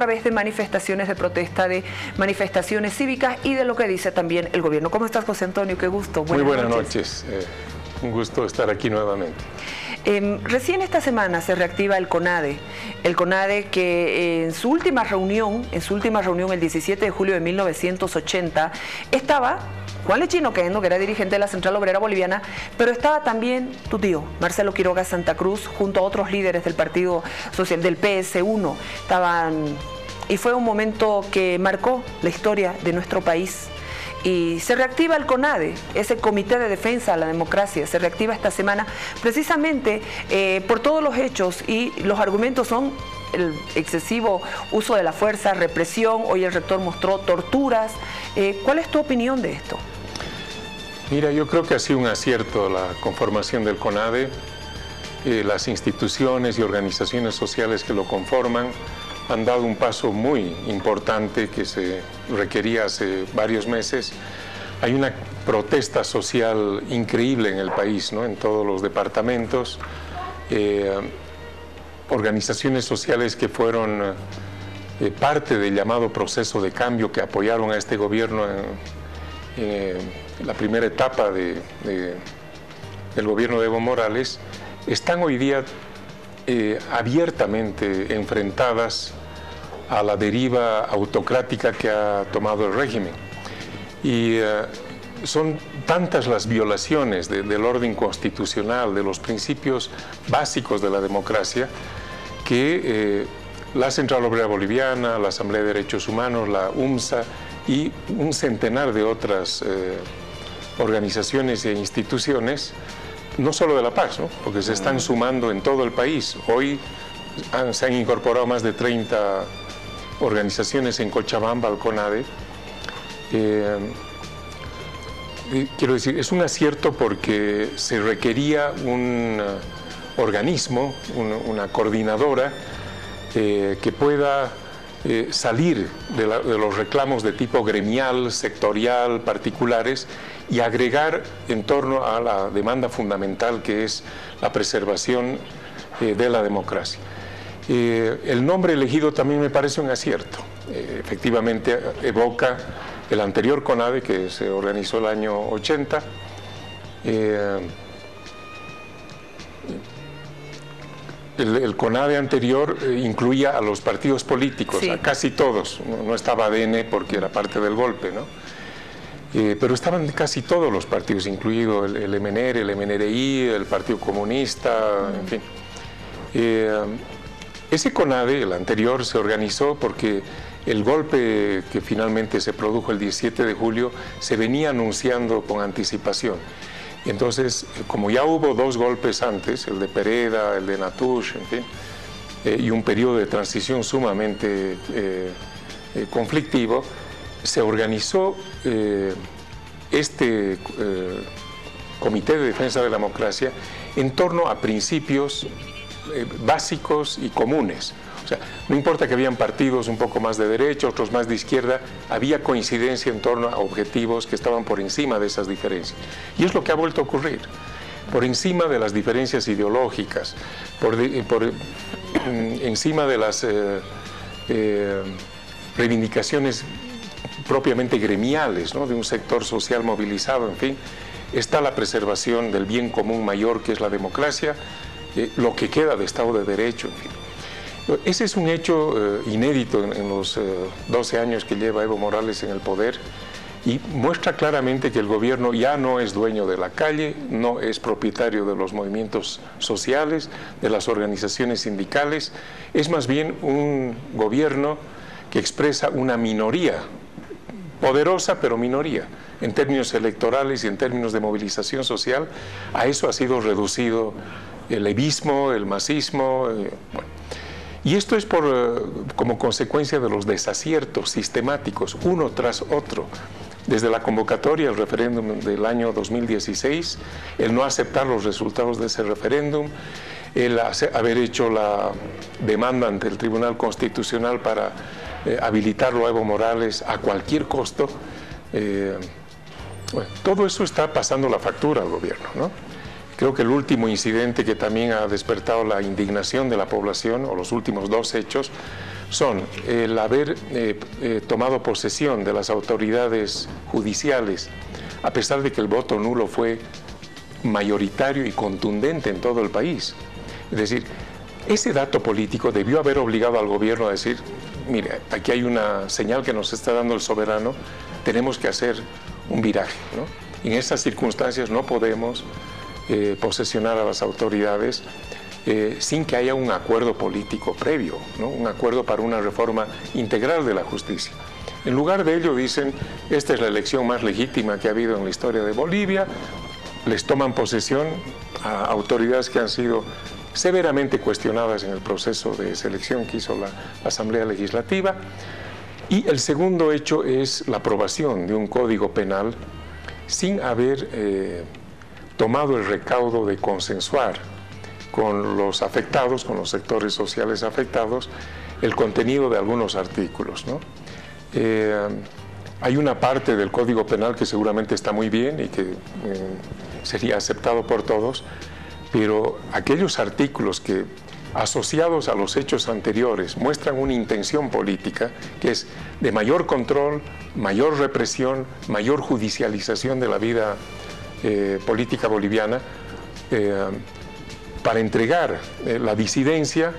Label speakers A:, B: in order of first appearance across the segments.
A: través de manifestaciones de protesta, de manifestaciones cívicas y de lo que dice también el gobierno. ¿Cómo estás, José Antonio? Qué gusto.
B: Muy buenas noches. Un gusto estar aquí nuevamente.
A: Recién esta semana se reactiva el CONADE que en su última reunión el 17 de julio de 1980, estaba Juan Lechino Oquendo, que era dirigente de la Central Obrera Boliviana, pero estaba también tu tío, Marcelo Quiroga Santa Cruz, junto a otros líderes del Partido Social, del PS1. Y fue un momento que marcó la historia de nuestro país. Y se reactiva el CONADE, ese Comité de Defensa de la Democracia, se reactiva esta semana precisamente por todos los hechos, y los argumentos son el excesivo uso de la fuerza, represión. Hoy el rector mostró torturas. ¿Cuál es tu opinión de esto?
B: Mira, yo creo que ha sido un acierto la conformación del CONADE. Las instituciones y organizaciones sociales que lo conforman han dado un paso muy importante que se requería hace varios meses. Hay una protesta social increíble en el país, ¿no? En todos los departamentos. Organizaciones sociales que fueron parte del llamado proceso de cambio, que apoyaron a este gobierno en la primera etapa del gobierno de Evo Morales, están hoy día abiertamente enfrentadas a la deriva autocrática que ha tomado el régimen. Y son tantas las violaciones del orden constitucional, de los principios básicos de la democracia, que la Central Obrera Boliviana, la Asamblea de Derechos Humanos, la UMSA y un centenar de otras organizaciones e instituciones, no solo de La Paz, ¿no? Porque se están sumando en todo el país. Hoy se han incorporado más de 30 organizaciones en Cochabamba al CONADE. Quiero decir, es un acierto porque se requería un organismo, una coordinadora que pueda salir de los reclamos de tipo gremial, sectorial, particulares, y agregar en torno a la demanda fundamental, que es la preservación de la democracia. El nombre elegido también me parece un acierto. Efectivamente evoca el anterior CONADE, que se organizó el año 80. El CONADE anterior incluía a los partidos políticos, sí, a casi todos. No estaba ADN porque era parte del golpe, ¿no? Pero estaban casi todos los partidos, incluido el MNR, el MNRI, el Partido Comunista, en fin. Ese CONADE, el anterior, se organizó porque el golpe que finalmente se produjo el 17 de julio se venía anunciando con anticipación. Entonces, como ya hubo dos golpes antes, el de Pereda, el de Natush, en fin, y un periodo de transición sumamente conflictivo, se organizó este Comité de Defensa de la Democracia en torno a principios básicos y comunes. O sea, no importa que habían partidos un poco más de derecha, otros más de izquierda, había coincidencia en torno a objetivos que estaban por encima de esas diferencias. Y es lo que ha vuelto a ocurrir. Por encima de las diferencias ideológicas, por encima de las reivindicaciones propiamente gremiales, ¿no? De un sector social movilizado, en fin, está la preservación del bien común mayor, que es la democracia, lo que queda de Estado de Derecho, en fin. Ese es un hecho inédito en los 12 años que lleva Evo Morales en el poder, y muestra claramente que el gobierno ya no es dueño de la calle, no es propietario de los movimientos sociales, de las organizaciones sindicales, es más bien un gobierno que expresa una minoría, poderosa pero minoría, en términos electorales y en términos de movilización social. A eso ha sido reducido el levismo, el masismo, bueno. Y esto es como consecuencia de los desaciertos sistemáticos, uno tras otro. Desde la convocatoria al referéndum del año 2016, el no aceptar los resultados de ese referéndum, el haber hecho la demanda ante el Tribunal Constitucional para habilitarlo a Evo Morales a cualquier costo, bueno, todo eso está pasando la factura al gobierno, ¿no? Creo que el último incidente que también ha despertado la indignación de la población, o los últimos dos hechos, son el haber tomado posesión de las autoridades judiciales, a pesar de que el voto nulo fue mayoritario y contundente en todo el país. Es decir, ese dato político debió haber obligado al gobierno a decir, mire, aquí hay una señal que nos está dando el soberano, tenemos que hacer un viraje, ¿no? En estas circunstancias no podemos posesionar a las autoridades sin que haya un acuerdo político previo, ¿no? Un acuerdo para una reforma integral de la justicia. En lugar de ello dicen, esta es la elección más legítima que ha habido en la historia de Bolivia, les toman posesión a autoridades que han sido severamente cuestionadas en el proceso de selección que hizo la Asamblea Legislativa. Y el segundo hecho es la aprobación de un código penal sin haber tomado el recaudo de consensuar con los afectados, con los sectores sociales afectados, el contenido de algunos artículos, ¿no? Hay una parte del Código Penal que seguramente está muy bien y que sería aceptado por todos, pero aquellos artículos que, asociados a los hechos anteriores, muestran una intención política, que es de mayor control, mayor represión, mayor judicialización de la vida política boliviana, para entregar la disidencia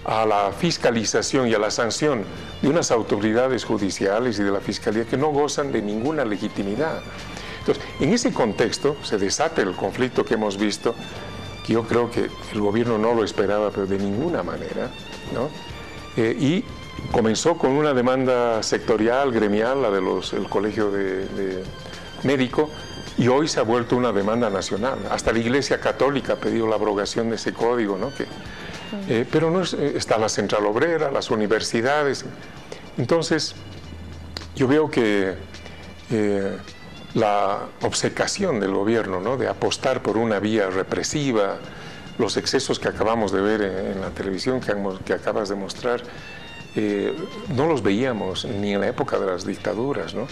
B: a la fiscalización y a la sanción de unas autoridades judiciales y de la Fiscalía que no gozan de ninguna legitimidad. Entonces, en ese contexto se desata el conflicto que hemos visto, que yo creo que el gobierno no lo esperaba, pero de ninguna manera, ¿no? Y comenzó con una demanda sectorial, gremial, la del Colegio de Médico, y hoy se ha vuelto una demanda nacional. Hasta la Iglesia Católica ha pedido la abrogación de ese código, ¿no? Pero no está la Central Obrera, las universidades. Entonces, yo veo que la obcecación del gobierno, ¿no?, de apostar por una vía represiva, los excesos que acabamos de ver en la televisión, que acabas de mostrar, no los veíamos ni en la época de las dictaduras, ¿no?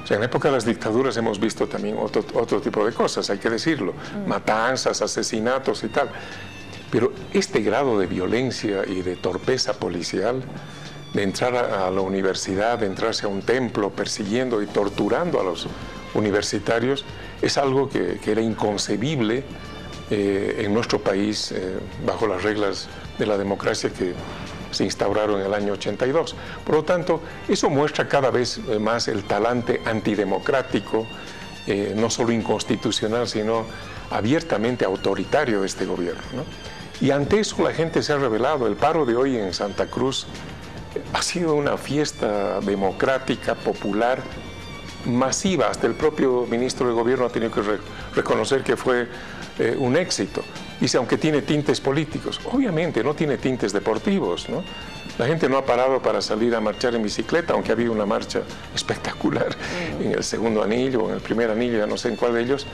B: O sea, en la época de las dictaduras hemos visto también otro tipo de cosas, hay que decirlo, matanzas, asesinatos y tal. Pero este grado de violencia y de torpeza policial, de entrar a la universidad, de entrarse a un templo persiguiendo y torturando a los universitarios, es algo que era inconcebible en nuestro país bajo las reglas de la democracia que se instauraron en el año 82. Por lo tanto, eso muestra cada vez más el talante antidemocrático, no solo inconstitucional, sino abiertamente autoritario de este gobierno, ¿no? Y ante eso la gente se ha rebelado. El paro de hoy en Santa Cruz ha sido una fiesta democrática, popular, masiva. Hasta el propio ministro de Gobierno ha tenido que reconocer que fue un éxito. Dice, aunque tiene tintes políticos, obviamente no tiene tintes deportivos, ¿no? La gente no ha parado para salir a marchar en bicicleta, aunque había una marcha espectacular en el segundo anillo o en el primer anillo, ya no sé en cuál de ellos.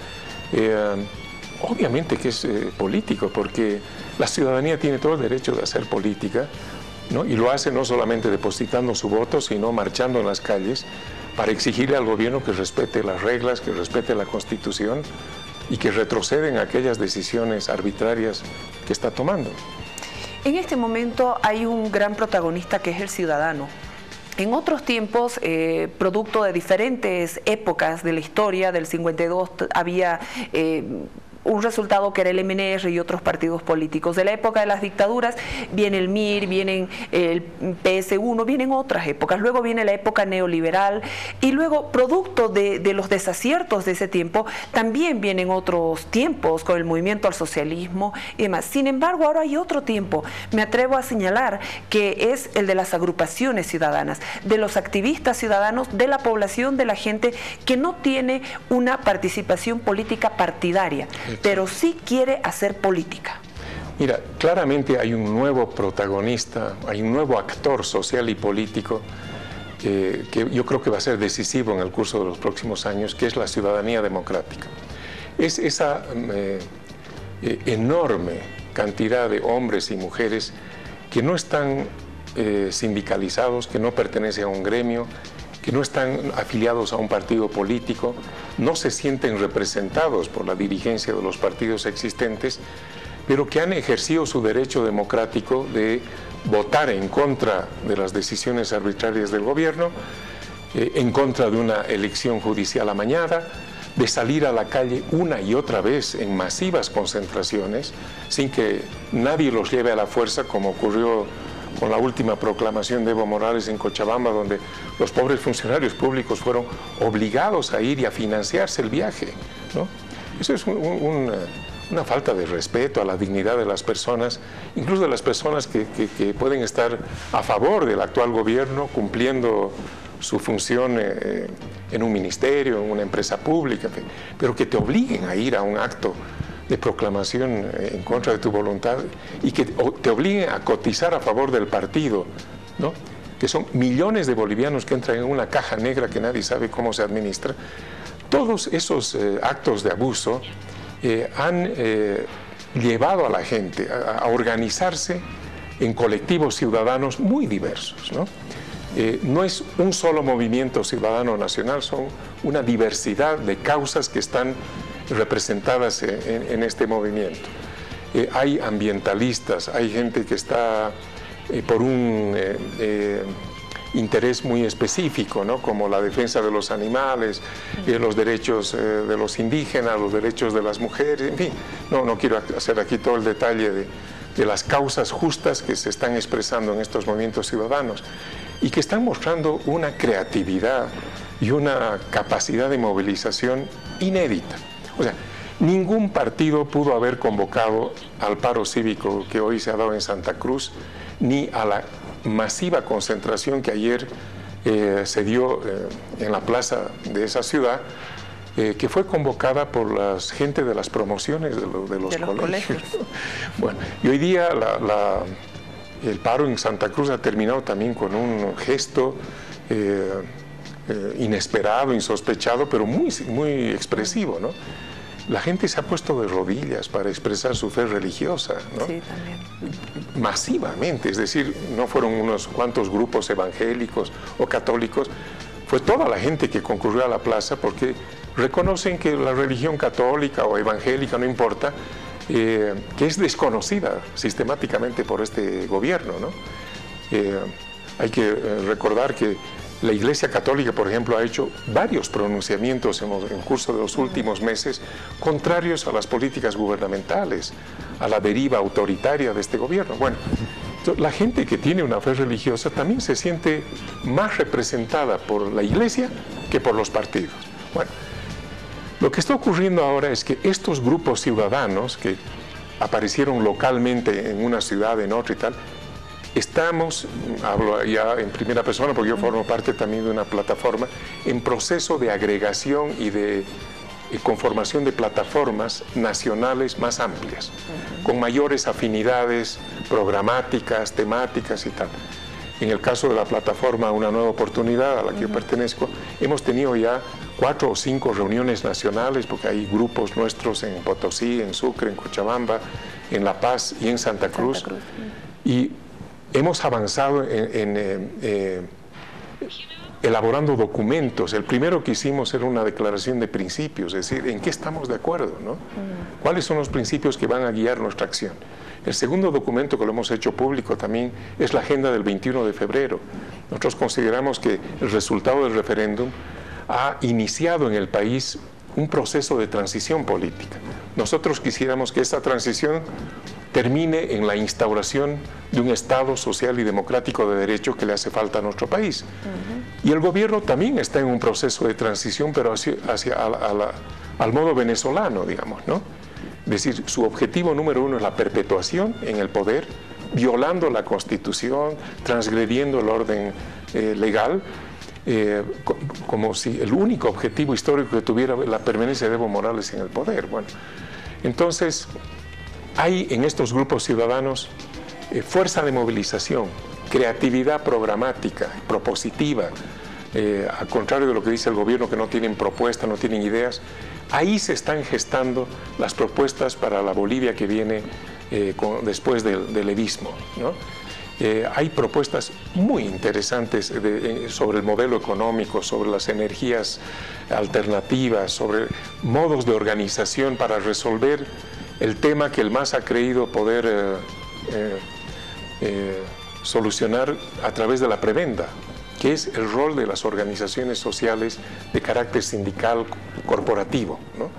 B: Obviamente que es político, porque la ciudadanía tiene todo el derecho de hacer política, ¿no? Y lo hace no solamente depositando su voto, sino marchando en las calles para exigirle al gobierno que respete las reglas, que respete la Constitución y que retroceden aquellas decisiones arbitrarias que está tomando.
A: En este momento hay un gran protagonista que es el ciudadano. En otros tiempos, producto de diferentes épocas de la historia, del 52 había un resultado que era el MNR y otros partidos políticos. De la época de las dictaduras viene el MIR, vienen el PS1, vienen otras épocas. Luego viene la época neoliberal y luego, producto de los desaciertos de ese tiempo, también vienen otros tiempos con el movimiento al socialismo y demás. Sin embargo, ahora hay otro tiempo. Me atrevo a señalar que es el de las agrupaciones ciudadanas, de los activistas ciudadanos, de la población, de la gente que no tiene una participación política partidaria, pero sí quiere hacer política.
B: Mira, claramente hay un nuevo protagonista, hay un nuevo actor social y político que yo creo que va a ser decisivo en el curso de los próximos años, que es la ciudadanía democrática. Es esa enorme cantidad de hombres y mujeres que no están sindicalizados, que no pertenecen a un gremio, que no están afiliados a un partido político, no se sienten representados por la dirigencia de los partidos existentes, pero que han ejercido su derecho democrático de votar en contra de las decisiones arbitrarias del gobierno, en contra de una elección judicial amañada, de salir a la calle una y otra vez en masivas concentraciones, sin que nadie los lleve a la fuerza, como ocurrió con la última proclamación de Evo Morales en Cochabamba, donde los pobres funcionarios públicos fueron obligados a ir y a financiarse el viaje, ¿no? Eso es una falta de respeto a la dignidad de las personas, incluso de las personas que pueden estar a favor del actual gobierno, cumpliendo su función en un ministerio, en una empresa pública, pero que te obliguen a ir a un acto de proclamación en contra de tu voluntad y que te obliguen a cotizar a favor del partido, ¿no? Que son millones de bolivianos que entran en una caja negra que nadie sabe cómo se administra. Todos esos actos de abuso han llevado a la gente a organizarse en colectivos ciudadanos muy diversos, ¿no? No es un solo movimiento ciudadano nacional, son una diversidad de causas que están representadas en este movimiento. Hay ambientalistas, hay gente que está por un interés muy específico, ¿no? Como la defensa de los animales, los derechos de los indígenas, los derechos de las mujeres, en fin. No quiero hacer aquí todo el detalle de las causas justas que se están expresando en estos movimientos ciudadanos y que están mostrando una creatividad y una capacidad de movilización inédita. O sea, ningún partido pudo haber convocado al paro cívico que hoy se ha dado en Santa Cruz, ni a la masiva concentración que ayer se dio en la plaza de esa ciudad, que fue convocada por la gente de las promociones de los colegios. Bueno, y hoy día el paro en Santa Cruz ha terminado también con un gesto inesperado, insospechado, pero muy expresivo, ¿no? La gente se ha puesto de rodillas para expresar su fe religiosa, ¿no?
A: Sí, también.
B: Masivamente, es decir, no fueron unos cuantos grupos evangélicos o católicos, fue toda la gente que concurrió a la plaza porque reconocen que la religión católica o evangélica, no importa, que es desconocida sistemáticamente por este gobierno, ¿no? Hay que recordar que la Iglesia Católica, por ejemplo, ha hecho varios pronunciamientos en el curso de los últimos meses contrarios a las políticas gubernamentales, a la deriva autoritaria de este gobierno. Bueno, la gente que tiene una fe religiosa también se siente más representada por la Iglesia que por los partidos. Bueno, lo que está ocurriendo ahora es que estos grupos ciudadanos que aparecieron localmente en una ciudad, en otra y tal, hablo ya en primera persona porque yo formo parte también de una plataforma, en proceso de agregación y de conformación de plataformas nacionales más amplias, con mayores afinidades programáticas, temáticas y tal. En el caso de la plataforma Una Nueva Oportunidad, a la que yo pertenezco, hemos tenido ya 4 o 5 reuniones nacionales, porque hay grupos nuestros en Potosí, en Sucre, en Cochabamba, en La Paz y en Santa Cruz. Y hemos avanzado elaborando documentos. El primero que hicimos era una declaración de principios, es decir, en qué estamos de acuerdo, ¿no? ¿Cuáles son los principios que van a guiar nuestra acción? El segundo documento que lo hemos hecho público también es la agenda del 21 de febrero. Nosotros consideramos que el resultado del referéndum ha iniciado en el país un proceso de transición política. Nosotros quisiéramos que esta transición termine en la instauración de un Estado social y democrático de derecho que le hace falta a nuestro país. Y el gobierno también está en un proceso de transición, pero al modo venezolano, digamos, ¿no? Es decir, su objetivo número 1 es la perpetuación en el poder, violando la Constitución, transgrediendo el orden legal, como si el único objetivo histórico que tuviera la permanencia de Evo Morales en el poder. Bueno, entonces hay en estos grupos ciudadanos fuerza de movilización, creatividad programática, propositiva, al contrario de lo que dice el gobierno, que no tienen propuestas, no tienen ideas. Ahí se están gestando las propuestas para la Bolivia que viene después del evismo, ¿no? Hay propuestas muy interesantes sobre el modelo económico, sobre las energías alternativas, sobre modos de organización para resolver el tema que el MAS ha creído poder solucionar a través de la prebenda, que es el rol de las organizaciones sociales de carácter sindical corporativo, ¿no?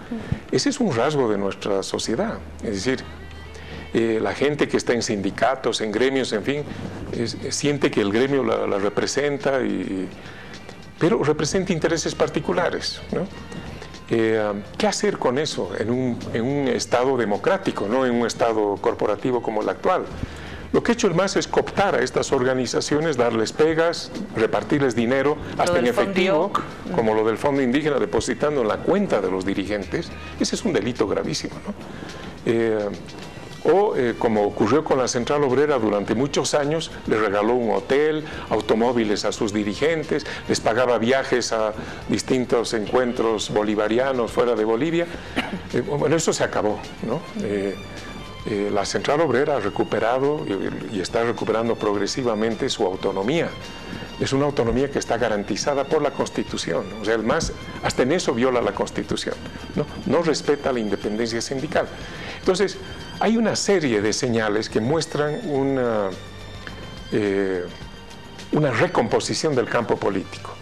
B: Ese es un rasgo de nuestra sociedad, es decir, la gente que está en sindicatos, en gremios, en fin, siente que el gremio la representa, pero representa intereses particulares, ¿no? ¿Qué hacer con eso en un Estado democrático, no en un Estado corporativo como el actual? Lo que ha hecho el MAS es cooptar a estas organizaciones, darles pegas, repartirles dinero, hasta en efectivo, como lo del Fondo Indígena, depositando en la cuenta de los dirigentes. Ese es un delito gravísimo, ¿no? Como ocurrió con la Central Obrera durante muchos años, le regaló un hotel, automóviles a sus dirigentes, les pagaba viajes a distintos encuentros bolivarianos fuera de Bolivia. Bueno, eso se acabó, ¿no? La Central Obrera ha recuperado y está recuperando progresivamente su autonomía. Es una autonomía que está garantizada por la Constitución. O sea, el MAS hasta en eso viola la Constitución, ¿no? No respeta la independencia sindical. Entonces, hay una serie de señales que muestran una recomposición del campo político.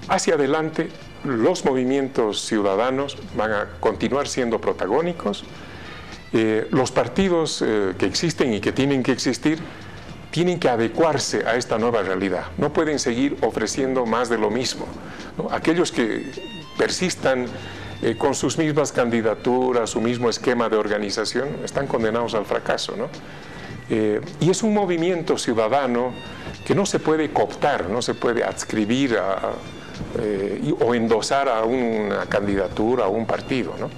B: Hacia adelante, los movimientos ciudadanos van a continuar siendo protagónicos. Los partidos que existen y que tienen que existir tienen que adecuarse a esta nueva realidad. No pueden seguir ofreciendo más de lo mismo, ¿no? Aquellos que persistan con sus mismas candidaturas, su mismo esquema de organización, están condenados al fracaso, ¿no? Y es un movimiento ciudadano que no se puede cooptar, no se puede adscribir o endosar a una candidatura, a un partido, ¿no?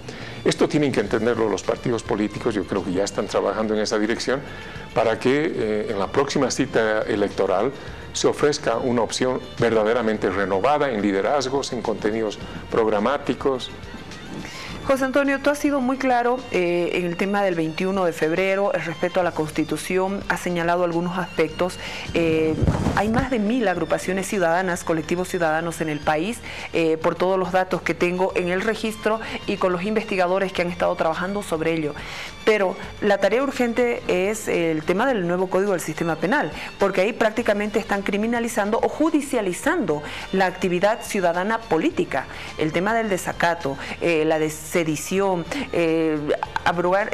B: Esto tienen que entenderlo los partidos políticos, yo creo que ya están trabajando en esa dirección, para que en la próxima cita electoral se ofrezca una opción verdaderamente renovada en liderazgos, en contenidos programáticos.
A: José Antonio, tú has sido muy claro en el tema del 21 de febrero, el respeto a la Constitución, has señalado algunos aspectos. Hay más de 1000 agrupaciones ciudadanas, colectivos ciudadanos en el país, por todos los datos que tengo en el registro y con los investigadores que han estado trabajando sobre ello. Pero la tarea urgente es el tema del nuevo Código del Sistema Penal, porque ahí prácticamente están criminalizando o judicializando la actividad ciudadana política, el tema del desacato, la sedición, abrogar,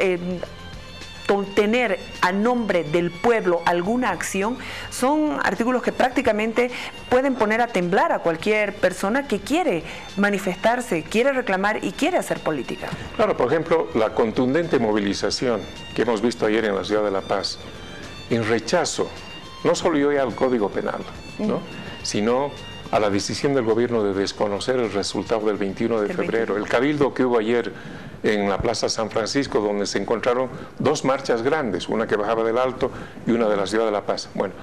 A: tener a nombre del pueblo alguna acción, son artículos que prácticamente pueden poner a temblar a cualquier persona que quiere manifestarse, quiere reclamar y quiere hacer política.
B: Claro, por ejemplo, la contundente movilización que hemos visto ayer en la ciudad de La Paz, en rechazo, no solo yo al Código Penal, ¿no? Sino a la decisión del gobierno de desconocer el resultado del 21 de febrero, el cabildo que hubo ayer en la Plaza San Francisco, donde se encontraron dos marchas grandes, una que bajaba del Alto y una de la ciudad de La Paz. Bueno,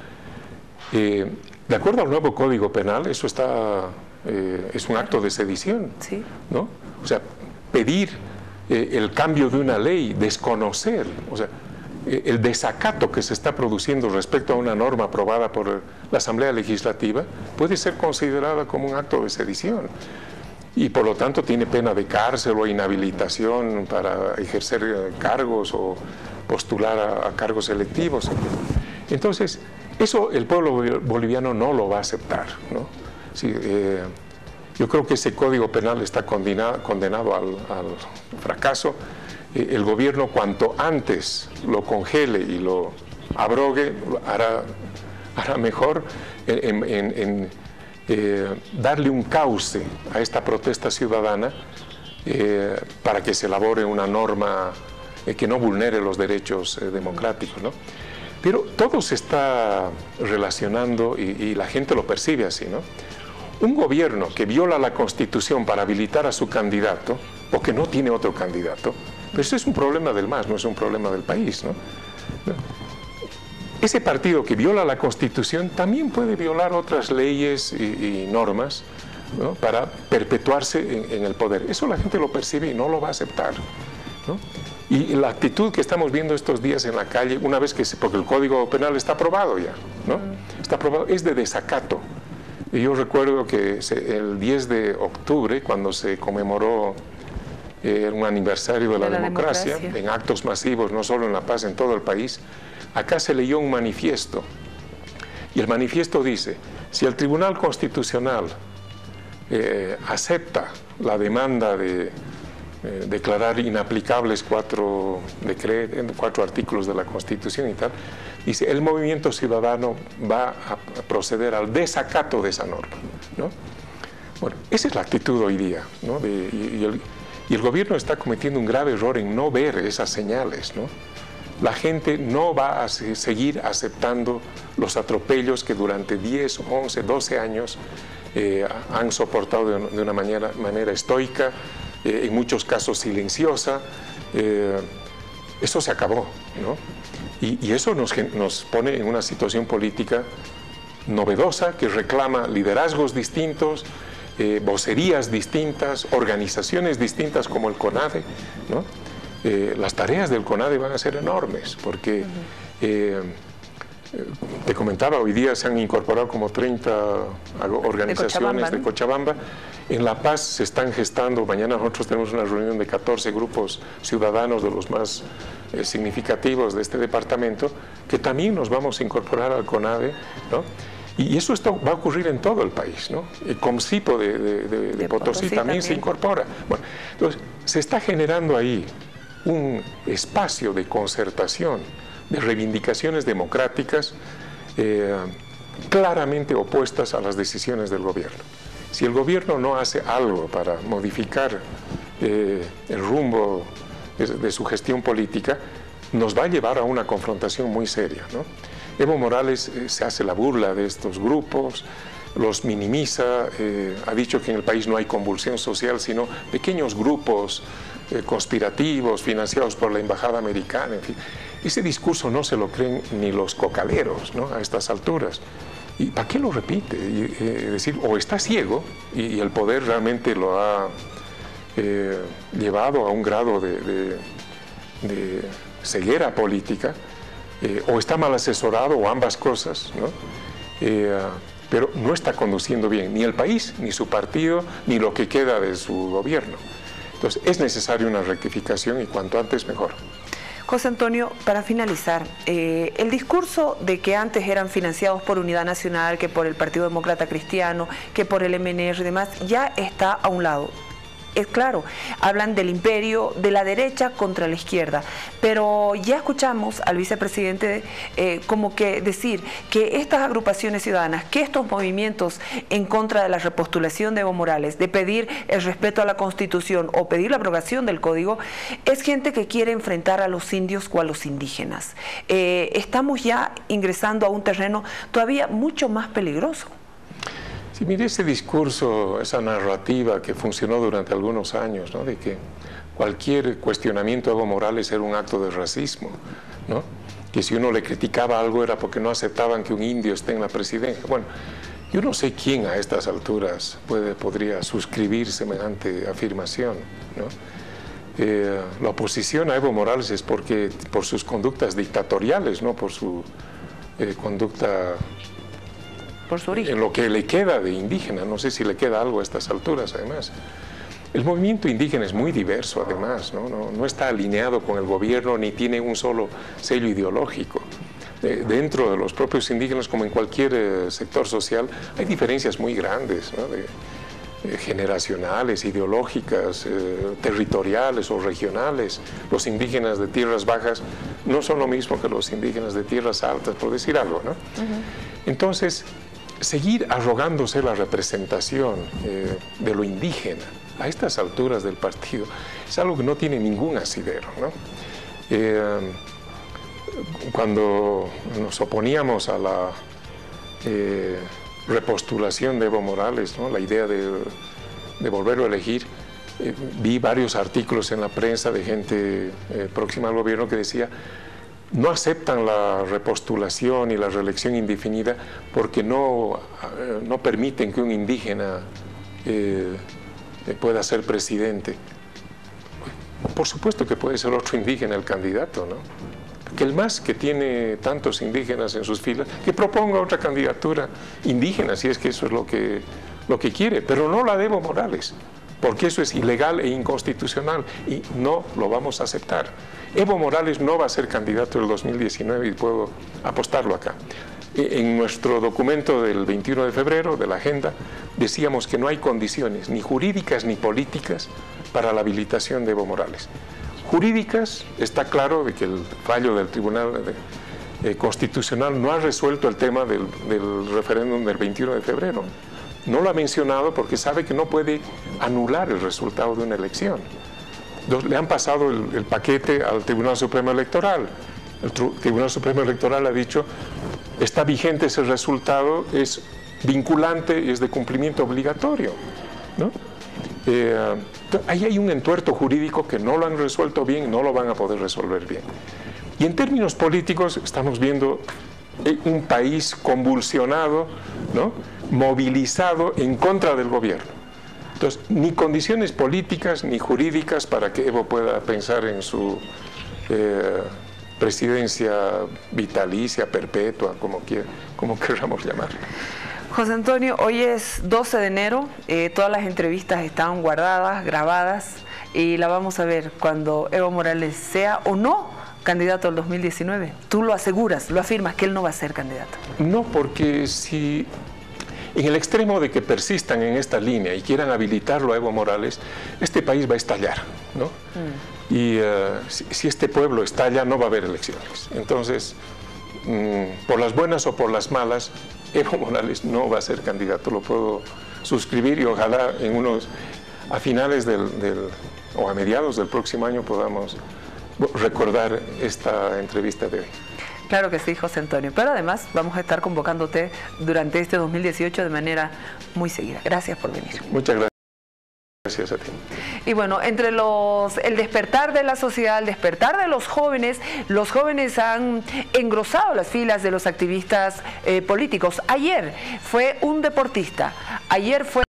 B: de acuerdo al nuevo Código Penal, eso es un acto de sedición,
A: sí,
B: ¿no? O sea, pedir el cambio de una ley, desconocer, o sea, el desacato que se está produciendo respecto a una norma aprobada por la Asamblea Legislativa puede ser considerada como un acto de sedición y por lo tanto tiene pena de cárcel o inhabilitación para ejercer cargos o postular a cargos electivos. Entonces, eso el pueblo boliviano no lo va a aceptar, ¿no? Sí, yo creo que ese Código Penal está condenado al fracaso. El gobierno cuanto antes lo congele y lo abrogue, hará mejor en darle un cauce a esta protesta ciudadana para que se elabore una norma que no vulnere los derechos democráticos, ¿no? Pero todo se está relacionando y la gente lo percibe así, ¿no? Un gobierno que viola la Constitución para habilitar a su candidato o que no tiene otro candidato, pero eso es un problema del MAS, no es un problema del país, ¿no? Ese partido que viola la Constitución también puede violar otras leyes y normas, ¿no? Para perpetuarse en el poder. Eso la gente lo percibe y no lo va a aceptar, ¿no? Y la actitud que estamos viendo estos días en la calle, una vez que porque el Código Penal está aprobado ya, ¿no? Está aprobado, es de desacato. Y yo recuerdo que el 10 de octubre, cuando se conmemoró un aniversario de la democracia, en actos masivos, no solo en La Paz, en todo el país, acá se leyó un manifiesto Y el manifiesto dice, si el Tribunal Constitucional acepta la demanda de declarar inaplicables 4 artículos de la Constitución y tal, dice, el movimiento ciudadano va a proceder al desacato de esa norma, ¿no? Bueno, esa es la actitud hoy día, ¿no? Y el gobierno está cometiendo un grave error en no ver esas señales, ¿no? La gente no va a seguir aceptando los atropellos que durante 10, 11, 12 años han soportado de una manera estoica, en muchos casos silenciosa. Eso se acabó, ¿no? Y eso nos pone en una situación política novedosa que reclama liderazgos distintos, vocerías distintas, organizaciones distintas como el CONADE, ¿no? Las tareas del CONADE van a ser enormes porque, te comentaba, hoy día se han incorporado como 30 organizaciones de Cochabamba. En La Paz se están gestando, mañana nosotros tenemos una reunión de 14 grupos ciudadanos de los más significativos de este departamento, que también nos vamos a incorporar al CONADE, ¿no? Y eso va a ocurrir en todo el país, ¿no? El COMCIPO de Potosí también se incorpora. Bueno, entonces, se está generando ahí un espacio de concertación, de reivindicaciones democráticas claramente opuestas a las decisiones del gobierno. Si el gobierno no hace algo para modificar el rumbo de su gestión política, nos va a llevar a una confrontación muy seria, ¿no? Evo Morales se hace la burla de estos grupos, los minimiza, ha dicho que en el país no hay convulsión social, sino pequeños grupos conspirativos financiados por la embajada americana, en fin. Ese discurso no se lo creen ni los cocaleros, ¿no? A estas alturas. ¿Y para qué lo repite? Es decir, o está ciego y el poder realmente lo ha llevado a un grado de ceguera política, o está mal asesorado, o ambas cosas, ¿no? Pero no está conduciendo bien ni el país, ni su partido, ni lo que queda de su gobierno. Entonces, es necesaria una rectificación y cuanto antes mejor.
A: José Antonio, para finalizar, el discurso de que antes eran financiados por Unidad Nacional, que por el Partido Demócrata Cristiano, que por el MNR y demás, ya está a un lado. Es claro, hablan del imperio de la derecha contra la izquierda, pero ya escuchamos al vicepresidente como que decir que estas agrupaciones ciudadanas, que estos movimientos en contra de la repostulación de Evo Morales, de pedir el respeto a la Constitución o pedir la aprobación del Código, es gente que quiere enfrentar a los indios o a los indígenas. Estamos ya ingresando a un terreno todavía mucho más peligroso.
B: Sí, mire, ese discurso, esa narrativa que funcionó durante algunos años, ¿no? De que cualquier cuestionamiento a Evo Morales era un acto de racismo, ¿no? Que si uno le criticaba algo era porque no aceptaban que un indio esté en la presidencia. Bueno, yo no sé quién a estas alturas podría suscribir semejante afirmación, ¿no? La oposición a Evo Morales es por sus conductas dictatoriales, no por su conducta...
A: Por su origen.
B: En lo que le queda de indígena, no sé si le queda algo a estas alturas, además. El movimiento indígena es muy diverso, además, no está alineado con el gobierno ni tiene un solo sello ideológico. Dentro de los propios indígenas, como en cualquier sector social, hay diferencias muy grandes, ¿no? Generacionales, ideológicas, territoriales o regionales. Los indígenas de tierras bajas no son lo mismo que los indígenas de tierras altas, por decir algo, ¿no? Entonces, seguir arrogándose la representación de lo indígena a estas alturas del partido es algo que no tiene ningún asidero, ¿no? Cuando nos oponíamos a la repostulación de Evo Morales, ¿no? La idea de volverlo a elegir, vi varios artículos en la prensa de gente próxima al gobierno que decía: no aceptan la repostulación y la reelección indefinida porque no permiten que un indígena pueda ser presidente. Por supuesto que puede ser otro indígena el candidato, ¿no? Que el MAS, que tiene tantos indígenas en sus filas, que proponga otra candidatura indígena, si es que eso es lo que quiere, pero no la de Evo Morales, porque eso es ilegal e inconstitucional y no lo vamos a aceptar. Evo Morales no va a ser candidato del 2019 y puedo apostarlo acá. En nuestro documento del 21 de febrero, de la agenda, decíamos que no hay condiciones, ni jurídicas ni políticas, para la habilitación de Evo Morales. Jurídicas, está claro de que el fallo del Tribunal Constitucional no ha resuelto el tema del referéndum del 21 de febrero. No lo ha mencionado porque sabe que no puede anular el resultado de una elección. Le han pasado el paquete al Tribunal Supremo Electoral. El Tribunal Supremo Electoral ha dicho, está vigente ese resultado, es vinculante y es de cumplimiento obligatorio, ¿no? Ahí hay un entuerto jurídico que no lo han resuelto bien y no lo van a poder resolver bien. Y en términos políticos estamos viendo un país convulsionado, ¿no?, movilizado en contra del gobierno. Entonces, ni condiciones políticas ni jurídicas para que Evo pueda pensar en su presidencia vitalicia, perpetua, como queramos llamar.
A: José Antonio, hoy es 12 de enero, todas las entrevistas están guardadas, grabadas, y la vamos a ver cuando Evo Morales sea o no candidato al 2019. Tú lo aseguras, lo afirmas, que él no va a ser candidato.
B: No, porque si en el extremo de que persistan en esta línea y quieran habilitarlo a Evo Morales, este país va a estallar, ¿no? Y si este pueblo estalla, no va a haber elecciones. Entonces, por las buenas o por las malas, Evo Morales no va a ser candidato, lo puedo suscribir, y ojalá a finales o a mediados del próximo año podamos recordar esta entrevista de hoy.
A: Claro que sí, José Antonio, pero además vamos a estar convocándote durante este 2018 de manera muy seguida. Gracias por venir.
B: Muchas gracias. Gracias a ti.
A: Y bueno, entre el despertar de la sociedad, el despertar de los jóvenes han engrosado las filas de los activistas políticos. Ayer fue un deportista, ayer fue